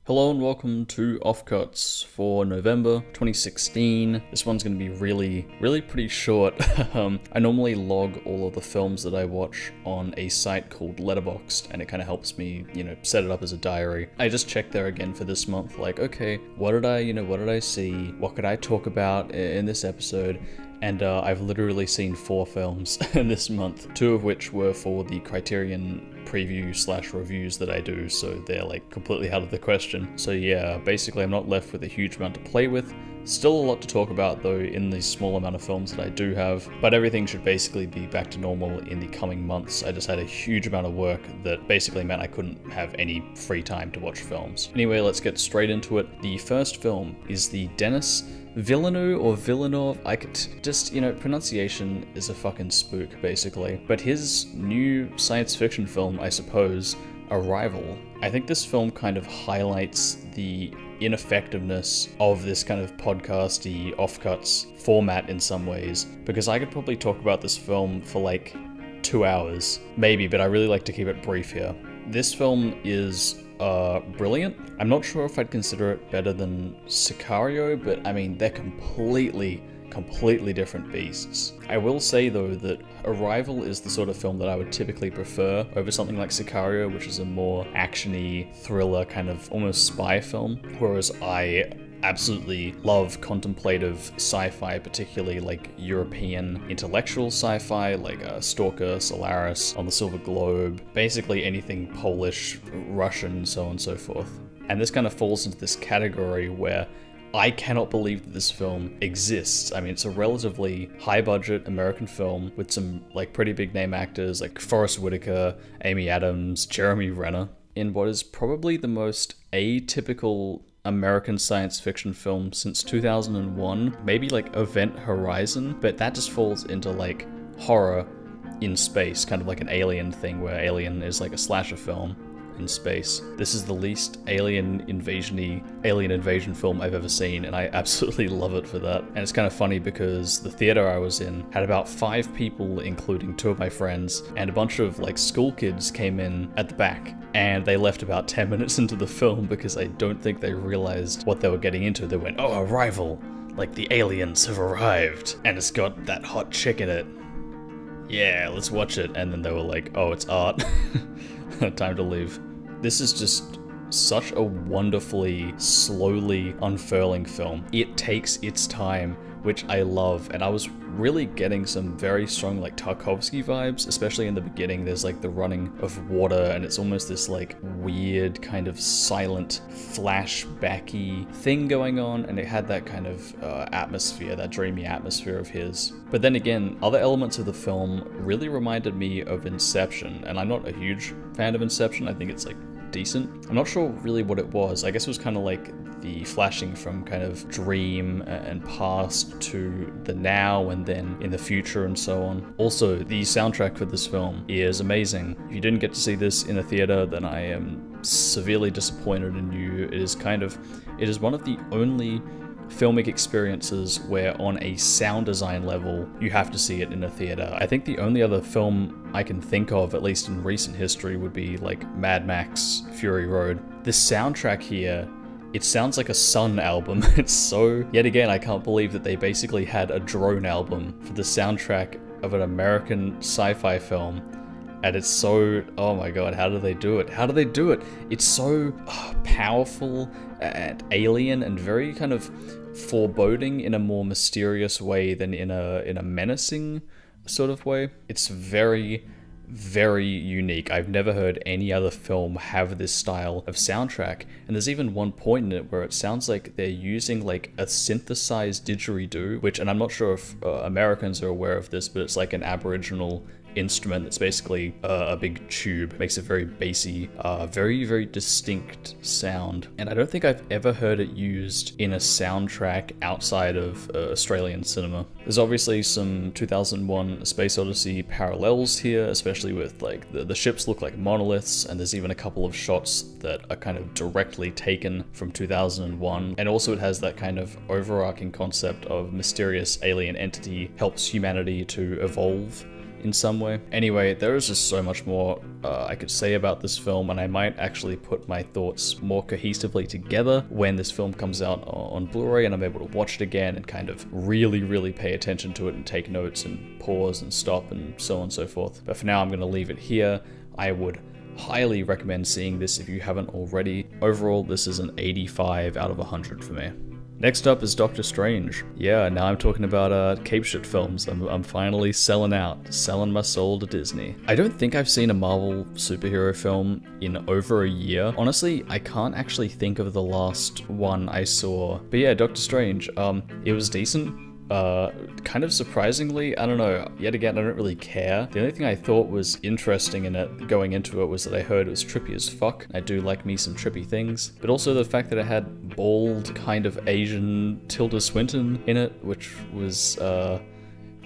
Hello and welcome to OFFCUTS for November 2016. This one's going to be really pretty short. I normally log all of the films that I watch on a site called Letterboxd, and it kind of helps me, set it up as a diary. I just checked there again for this month, like, okay, what did I see? What could I talk about in this episode? And I've literally seen 4 films in this month, 2 of which were for the Criterion preview/reviews that I do, so they're like completely out of the question. So yeah, basically I'm not left with a huge amount to play with. Still a lot to talk about though in the small amount of films that I do have, but everything should basically be back to normal in the coming months. I just had a huge amount of work that basically meant I couldn't have any free time to watch films. Anyway, let's get straight into it. The first film is the Denis Villeneuve or Villeneuve, pronunciation is a fucking spook, basically. But his new science fiction film, I suppose, Arrival. I think this film kind of highlights the ineffectiveness of this kind of podcasty offcuts format in some ways, because I could probably talk about this film for like 2 hours, maybe, but I really like to keep it brief here. This film is brilliant. I'm not sure if I'd consider it better than Sicario, but I mean, they're completely different beasts. I will say though that Arrival is the sort of film that I would typically prefer over something like Sicario, which is a more actiony thriller kind of almost spy film, whereas I absolutely love contemplative sci-fi, particularly like European intellectual sci-fi, like Stalker, Solaris, On the Silver Globe, basically anything Polish, Russian, so on and so forth. And this kind of falls into this category where I cannot believe that this film exists. I mean, it's a relatively high-budget American film with some like pretty big name actors like Forrest Whitaker, Amy Adams, Jeremy Renner, in what is probably the most atypical American science fiction film since 2001, maybe like Event Horizon, but that just falls into like horror in space, kind of like an Alien thing where Alien is like a slasher film in space. This is the least alien invasion film I've ever seen, and I absolutely love it for that. And it's kind of funny because the theater I was in had about 5 people, including 2 of my friends, and a bunch of like school kids came in at the back, and they left about 10 minutes into the film because I don't think they realized what they were getting into. They went, "Oh, Arrival, like the aliens have arrived, and it's got that hot chick in it. Yeah, let's watch it." And then they were like, "Oh, it's art." Time to leave. This is just such a wonderfully, slowly unfurling film. It takes its time, which I love, and I was really getting some very strong like Tarkovsky vibes, especially in the beginning. There's like the running of water, and it's almost this like weird kind of silent flashbacky thing going on, and it had that kind of atmosphere, that dreamy atmosphere of his. But then again, other elements of the film really reminded me of Inception, and I'm not a huge fan of Inception. I think it's like decent. I'm not sure really what it was. I guess it was kind of like the flashing from kind of dream and past to the now and then in the future and so on. Also, the soundtrack for this film is amazing. If you didn't get to see this in a theater, then I am severely disappointed in you. It is one of the only filmic experiences where on a sound design level you have to see it in a theater. I think the only other film I can think of, at least in recent history, would be like Mad Max Fury Road. This soundtrack here, it sounds like a Sun album. It's so, yet again, I can't believe that they basically had a drone album for the soundtrack of an American sci-fi film. And it's so, oh my god, how do they do it? It's so powerful and alien and very kind of foreboding in a more mysterious way than in a menacing sort of way. It's very unique. I've never heard any other film have this style of soundtrack, and there's even one point in it where it sounds like they're using like a synthesized didgeridoo, which, and I'm not sure if Americans are aware of this, but it's like an Aboriginal instrument that's basically a big tube. Makes a very bassy, very distinct sound, and I don't think I've ever heard it used in a soundtrack outside of Australian cinema. There's obviously some 2001 Space Odyssey parallels here, especially with like the ships look like monoliths, and there's even a couple of shots that are kind of directly taken from 2001, and also it has that kind of overarching concept of mysterious alien entity helps humanity to evolve in some way. Anyway, there is just so much more I could say about this film, and I might actually put my thoughts more cohesively together when this film comes out on Blu-ray and I'm able to watch it again and kind of really pay attention to it and take notes and pause and stop and so on and so forth. But for now, I'm going to leave it here. I would highly recommend seeing this if you haven't already. Overall, this is an 85 out of 100 for me. Next up is Doctor Strange. Yeah, now I'm talking about cape shit films. I'm finally selling my soul to Disney. I don't think I've seen a Marvel superhero film in over a year. Honestly, I can't actually think of the last one I saw. But yeah, Doctor Strange, it was decent. Kind of surprisingly, I don't know, yet again, I don't really care. The only thing I thought was interesting in it going into it was that I heard it was trippy as fuck. I do like me some trippy things, but also the fact that it had bald, kind of Asian Tilda Swinton in it, which was,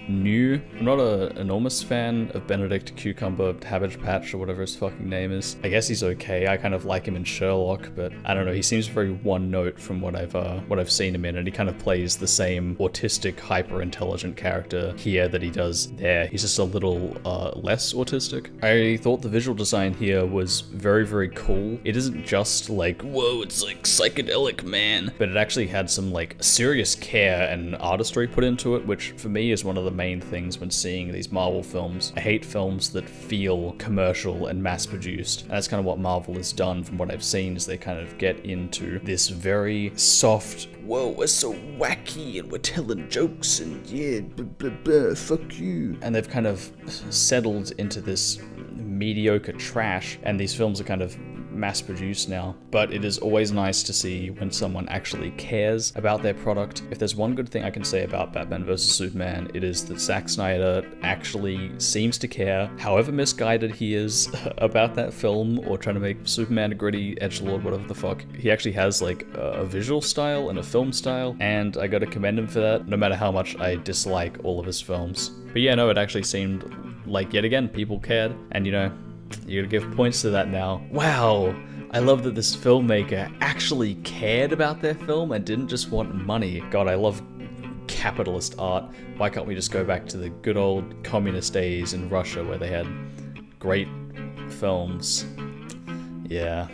new. I'm not an enormous fan of Benedict Cucumber Cabbage Patch or whatever his fucking name is. I guess he's okay. I kind of like him in Sherlock, but I don't know. He seems very one note from what I've seen him in, and he kind of plays the same autistic, hyper intelligent character here that he does there. He's just a little less autistic. I thought the visual design here was very cool. It isn't just like, whoa, it's like psychedelic, man, but it actually had some like serious care and artistry put into it, which for me is one of the main things when seeing these Marvel films. I hate films that feel commercial and mass-produced. And that's kind of what Marvel has done from what I've seen, is they kind of get into this very soft, whoa, we're so wacky and we're telling jokes and yeah, blah, blah, blah, fuck you. And they've kind of settled into this mediocre trash, and these films are kind of mass-produced now, but it is always nice to see when someone actually cares about their product. If there's one good thing I can say about Batman vs Superman, it is that Zack Snyder actually seems to care, however misguided he is about that film or trying to make Superman a gritty edgelord, whatever the fuck. He actually has like a visual style and a film style, and I gotta commend him for that, no matter how much I dislike all of his films. But yeah, no, it actually seemed like, yet again, people cared, and you know, you gotta give points to that now. Wow, I love that this filmmaker actually cared about their film and didn't just want money. God, I love capitalist art. Why can't we just go back to the good old communist days in Russia where they had great films? Yeah.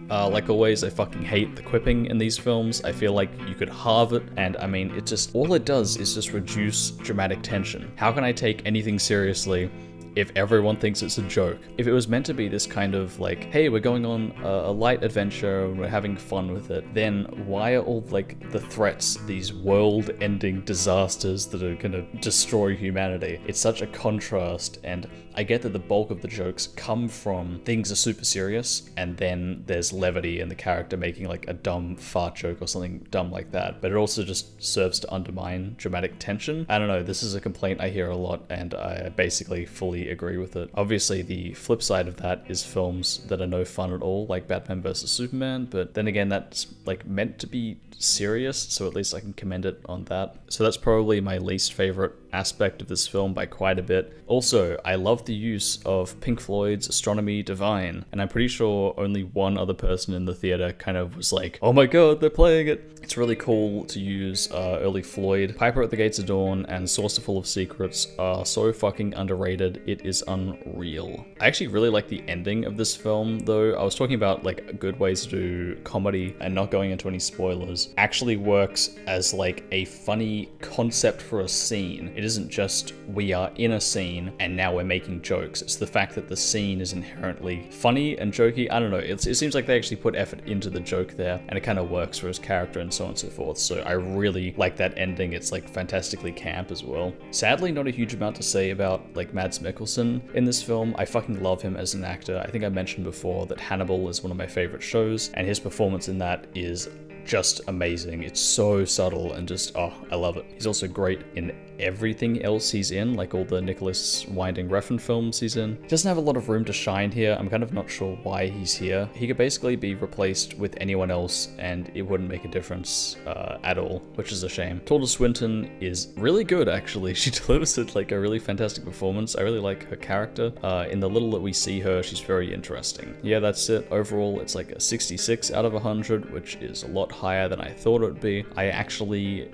Like always, I fucking hate the quipping in these films. I feel like you could halve it, and I mean, it just, all it does is just reduce dramatic tension. How can I take anything seriously if everyone thinks it's a joke? If it was meant to be this kind of like, hey, we're going on a light adventure and we're having fun with it, then why are all like the threats these world-ending disasters that are gonna destroy humanity? It's such a contrast, and I get that the bulk of the jokes come from things are super serious, and then there's levity in the character making like a dumb fart joke or something dumb like that, but it also just serves to undermine dramatic tension. I don't know, this is a complaint I hear a lot, and I basically fully agree with it. Obviously, the flip side of that is films that are no fun at all, like Batman vs Superman, but then again, that's like meant to be serious, so at least I can commend it on that. So that's probably my least favorite aspect of this film by quite a bit. Also, I love the use of Pink Floyd's Astronomy Divine, and I'm pretty sure only one other person in the theater kind of was like, oh my god, they're playing it. It's really cool to use early Floyd. Piper at the Gates of Dawn and Saucer Full of Secrets are so fucking underrated, it is unreal. I actually really like the ending of this film, though. I was talking about like good ways to do comedy and not going into any spoilers. Actually works as like a funny concept for a scene. It isn't just we are in a scene and now we're making jokes. It's the fact that the scene is inherently funny and jokey. I don't know, it seems like they actually put effort into the joke there, and it kind of works for his character and so on and so forth. So I really like that ending. It's like fantastically camp as well. Sadly, not a huge amount to say about like Mads Mikkelsen in this film. I fucking love him as an actor. I think I mentioned before that Hannibal is one of my favorite shows, and his performance in that is just amazing. It's so subtle and just, oh, I love it. He's also great in everything else he's in, like all the Nicholas Winding Refn films he's in. He doesn't have a lot of room to shine here. I'm kind of not sure why he's here. He could basically be replaced with anyone else and it wouldn't make a difference at all, which is a shame. Tilda Swinton is really good, actually. She delivers it like a really fantastic performance. I really like her character. In the little that we see her, she's very interesting. Yeah, that's it. Overall, it's like a 66 out of 100, which is a lot higher than I thought it would be. I actually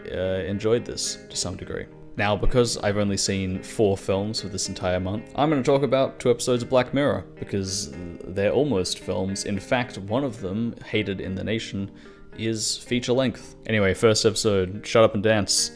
enjoyed this to some degree. Now, because I've only seen 4 films for this entire month, I'm going to talk about 2 episodes of Black Mirror, because they're almost films. In fact, one of them, Hated in the Nation, is feature length. Anyway, first episode, Shut Up and Dance.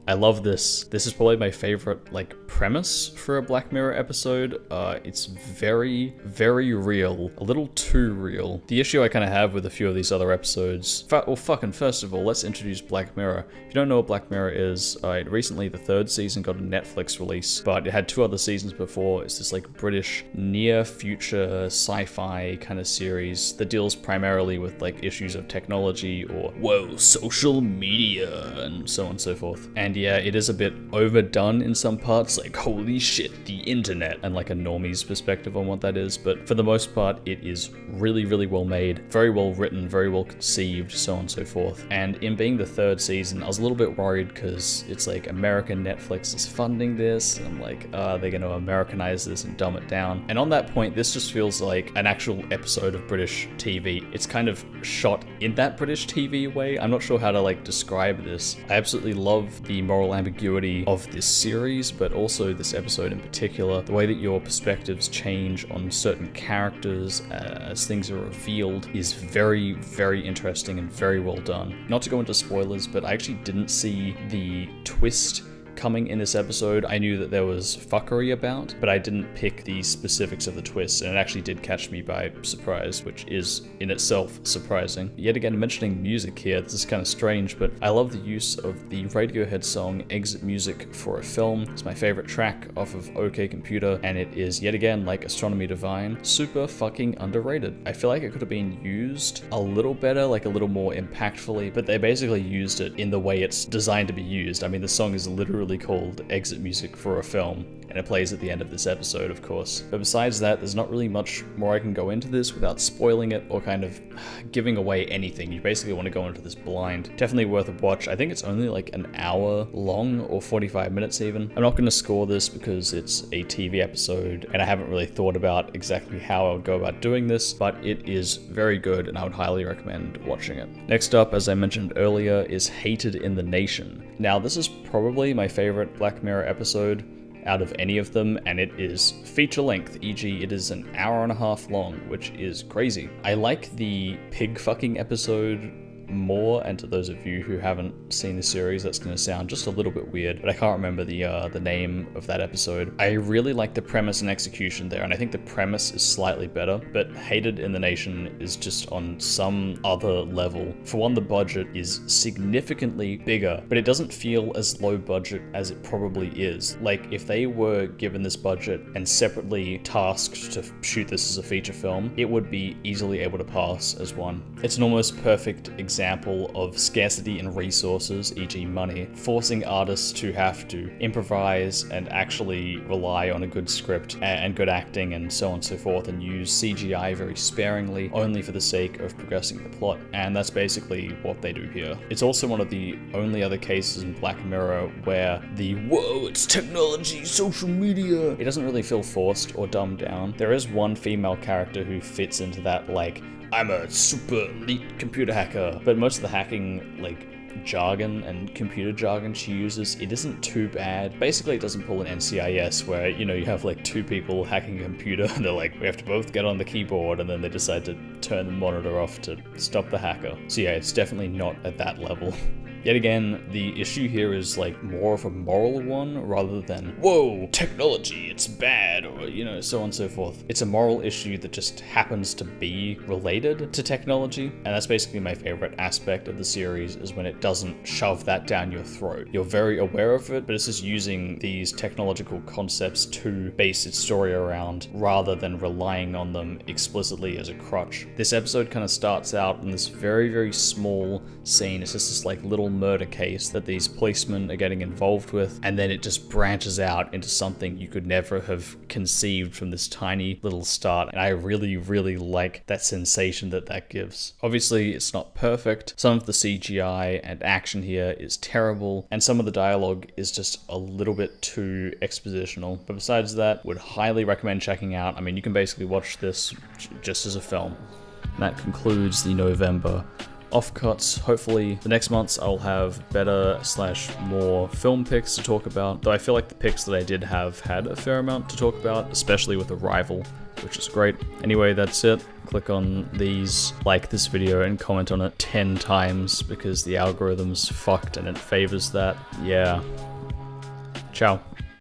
I love this. This is probably my favorite, like, premise for a Black Mirror episode. It's very, very real. A little too real. The issue I kind of have with a few of these other episodes... first of all, let's introduce Black Mirror. If you don't know what Black Mirror is, recently the 3rd season got a Netflix release, but it had 2 other seasons before. It's this, like, British near-future sci-fi kind of series that deals primarily with, like, issues of technology or, whoa, social media, and so on and so forth. And yeah, it is a bit overdone in some parts, like holy shit, the internet, and like a normie's perspective on what that is, but for the most part, it is really, really well made, very well written, very well conceived, so on and so forth. And in being the 3rd season, I was a little bit worried because it's like American Netflix is funding this, and I'm like, they're gonna Americanize this and dumb it down. And on that point, this just feels like an actual episode of British TV. It's kind of shot in that British TV way. I'm not sure how to like describe this. I absolutely love the moral ambiguity of this series, but also this episode in particular. The way that your perspectives change on certain characters as things are revealed is very, very interesting and very well done. Not to go into spoilers, but I actually didn't see the twist coming in this episode. I knew that there was fuckery about, but I didn't pick the specifics of the twist, and it actually did catch me by surprise, which is in itself surprising. Yet again, mentioning music here, this is kind of strange, but I love the use of the Radiohead song Exit Music for a Film. It's my favorite track off of OK Computer, and it is, yet again, like Astronomy Divine, super fucking underrated. I feel like it could have been used a little better, like a little more impactfully, but they basically used it in the way it's designed to be used. I mean, the song is literally called Exit Music for a Film, and it plays at the end of this episode, of course. But besides that, there's not really much more I can go into this without spoiling it or kind of giving away anything. You basically want to go into this blind. Definitely worth a watch. I think it's only like an hour long, or 45 minutes even. I'm not going to score this because it's a TV episode, and I haven't really thought about exactly how I would go about doing this, but it is very good, and I would highly recommend watching it. Next up, as I mentioned earlier, is Hated in the Nation. Now, this is probably my favorite Black Mirror episode out of any of them, and it is feature length, e.g. it is an hour and a half long, which is crazy. I like the pig fucking episode more, and to those of you who haven't seen the series, that's going to sound just a little bit weird, but I can't remember the name of that episode. I really like the premise and execution there, and I think the premise is slightly better, but Hated in the Nation is just on some other level. For one, the budget is significantly bigger, but it doesn't feel as low budget as it probably is. Like, if they were given this budget and separately tasked to shoot this as a feature film, it would be easily able to pass as one. It's an almost perfect example of scarcity in resources, e.g. money, forcing artists to have to improvise and actually rely on a good script and good acting and so on and so forth, and use CGI very sparingly, only for the sake of progressing the plot. And that's basically what they do here. It's also one of the only other cases in Black Mirror where the whoa, it's technology, social media, it doesn't really feel forced or dumbed down. There is one female character who fits into that, like, I'm a super elite computer hacker. But most of the hacking, like, jargon and computer jargon she uses, it isn't too bad. Basically, it doesn't pull an NCIS where, you know, you have like 2 people hacking a computer and they're like, we have to both get on the keyboard, and then they decide to turn the monitor off to stop the hacker. So yeah, it's definitely not at that level. Yet again, the issue here is like more of a moral one rather than, whoa, technology, it's bad, or, you know, so on and so forth. It's a moral issue that just happens to be related to technology, and that's basically my favorite aspect of the series, is when it doesn't shove that down your throat. You're very aware of it, but it's just using these technological concepts to base its story around rather than relying on them explicitly as a crutch. This episode kind of starts out in this very, very small scene. It's just this like little murder case that these policemen are getting involved with, and then it just branches out into something you could never have conceived from this tiny little start, and I really, really like that sensation that that gives. Obviously, it's not perfect. Some of the CGI and action here is terrible, and some of the dialogue is just a little bit too expositional, but besides that, would highly recommend checking out. I mean, you can basically watch this just as a film. And that concludes the November Offcuts. Hopefully the next months I'll have better / more film picks to talk about, though I feel like the picks that I did have had a fair amount to talk about, especially with Arrival, which is great. Anyway, that's it. Click on these, like this video, and comment on it 10 times because the algorithm's fucked and it favors that. Yeah. Ciao.